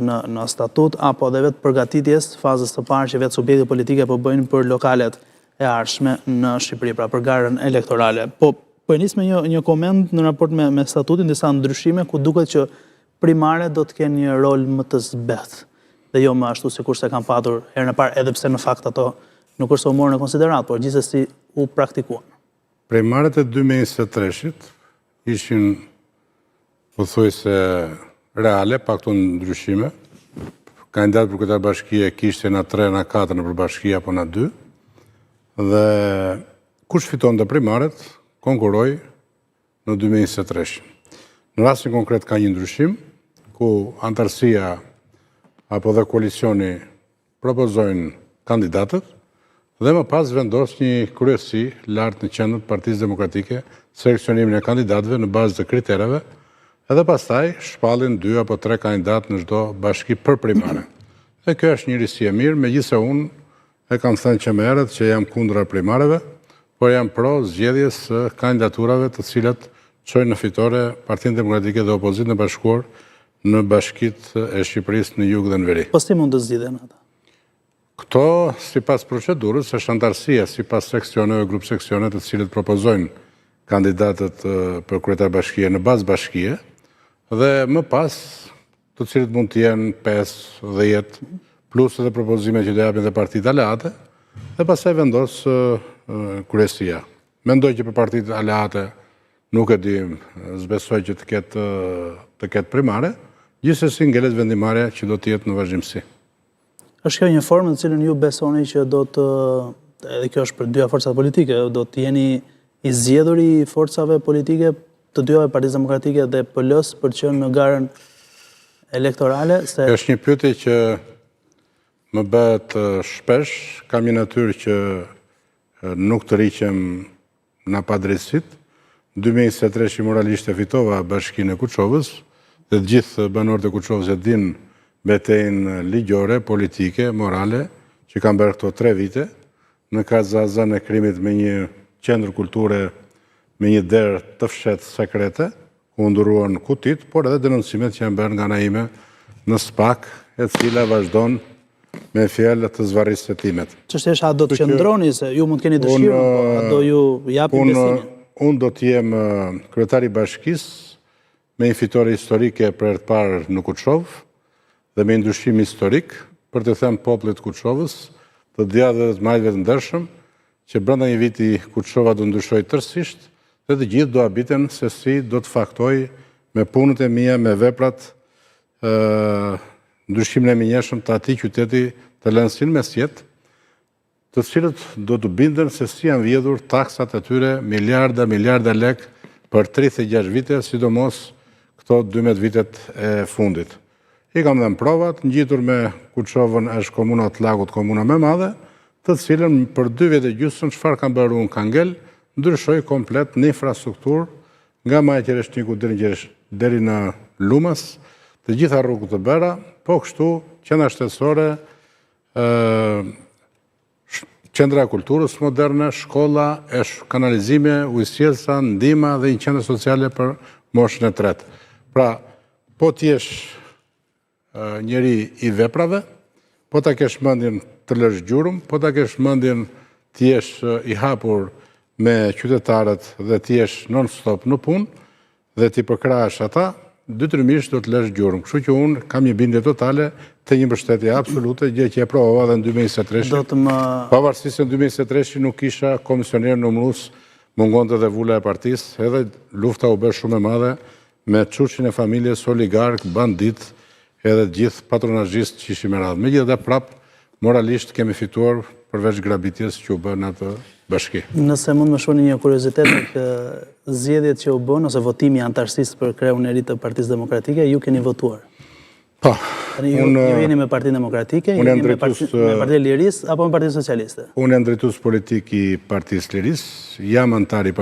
në statut, apo dhe vetë përgatitjes, fazës të parë që vetë subjekte politike po bëjnë për lokalet e ardhshme në Shqipëri, pra për garën elektorale. Po e nis me një koment në raport me statutin, disa ndryshime ku duket që primare do të kenë një rol më të zbeth, dhe jo më ashtu sikur se kanë patur herën e parë, edhe pse në fakt ato nuk është u morë në konsiderat, por gjithsesi u praktikuan. Primaret e 2023-shit ishin pothuajse reale, pak të ndryshime. Kandidat për kryetar bashkie kishte na 3, na 4 në përbashki apo na 2. Dhe kush fiton të primaret, konkuroj në 2023. Në rastin konkret ka një ndryshim, ku antarësia apo dhe koalicioni propozojnë kandidatët, dhe më pas vendos një kryesi lartë në qendër të Partisë Demokratike seleksionimin e kandidatëve në bazë të kritereve, edhe pastaj shpallin 2 apo 3 kandidatë në çdo bashki për primare. Dhe kjo është një risi e mirë, megjithëse unë e kam thënë që më herët që jam kundra primareve, por jam pro zgjedhjes së kandidaturave të cilat çojnë në fitore Partinë Demokratike dhe Opozitën e Bashkuar në bashkitë e Shqipërisë në jug dhe në veri. Po si mund të zgjidhen ata? Këto, sipas procedurës, është antarësia sipas seksioneve, grup seksione të cilët propozojnë kandidatët për kryetar bashkie në bazë bashkie, dhe më pas të cilët mund të jenë 5, 10, plus edhe propozime që do japin dhe partitë aleate, dhe pastaj vendos kryesia. Mendoj që për partitë aleate nuk e di, zbesoj që të ketë primare, gjithsesi ngelet vendimarrja që do të jetë në vazhdimsi. Është kjo një formë në cilën ju besoni që do të, edhe kjo është për dyja forcat politike, do të jeni i zgjedhur i forcave politike të dyjave, Partisë Demokratike dhe PL-s, për që në garën elektorale? Është një pyetje që më bëhet shpesh, kam një natyrë që nuk të riqem në padrejtësit. 2023 moralisht e fitova bashkinë e Kuçovës, dhe të gjithë banorët e Kuçovës e dinë betejnë ligjore, politike, morale, që kanë bërë këto 3 vite, në kazazën e krimit me një qendër kulture, me një derë të fshetë sekrete, ku nduruan kutit, por edhe denoncimet që janë bërë nga ana ime në SPAK, e cila vazhdon me fjalë të zvarrisë së timet. Çështja është a do të qëndroni, se ju mund të keni dëshirë, a do ju japin besimin? Unë do të jem kryetari i bashkisë me një fitore historike për herë të parë në Kuçovë, dhe me ndryshim historik, për të thënë popullit Kuçovës, të djadhëve dhe të majtëve të ndershëm, që brenda një viti Kuçova do ndryshoj tërësisht, dhe të gjithë do habiten se si do të faktoj me punët e mia, me veprat, ndryshimin e menjëshëm të atij qyteti të lëndësin mes jetë, të cilët do të binden se si janë vjedhur taksat e tyre miliarda lek për 36 vite, sidomos këto 12 vitet e fundit. I kam dhe në provat, ngjitur me Kuçovën është komuna të lagut, komuna më madhe, të cilën për 2 vjet e gjysmë çfarë kanë bërë unë kanë ngel, ndryshoi komplet në infrastrukturë, nga Majë Qereshniku deri në Lumas, të gjitha rrugët të bëra, po kështu qendra shtetësore, qendra e kulturës moderne, shkolla, kanalizime, ujësjelsa, ndihma dhe një qendër sociale për moshën e 3. Pra, po t'jesh njeri i veprave, po ta kesh mendjen të lësh gjurëm, po ta kesh mendjen të jesh i hapur me qytetarët dhe të jesh non-stop në punë, dhe t'i përkrahesh ata, detyrimisht do të lësh gjurëm. Kështu që unë kam një bindje totale të një mbështetje absolute, gjë që e provova edhe në 2023. Pavarësisht se në 2023 nuk kisha komisioner numërues, mungonte dhe vula e partisë, edhe lufta u bë shumë e madhe me çuçin e familjes oligark, bandit, edhe gjithë patronazhistë që ishin me radhë. Megjithatë prap moralisht kemi fituar përveç grabitjes që u bën atë bashki. Nëse mund më shoni një kuriozitet në zgjedhjet që u bën ose votimi i antarësisë për kreun e ri të Partisë Demokratike, ju keni votuar? Po. Ju jeni me Partinë Demokratike, ju jeni me Partinë e Lirisë apo me Partinë Socialiste? Unë jam drejtues politik i Partisë Lirisë, jam antar i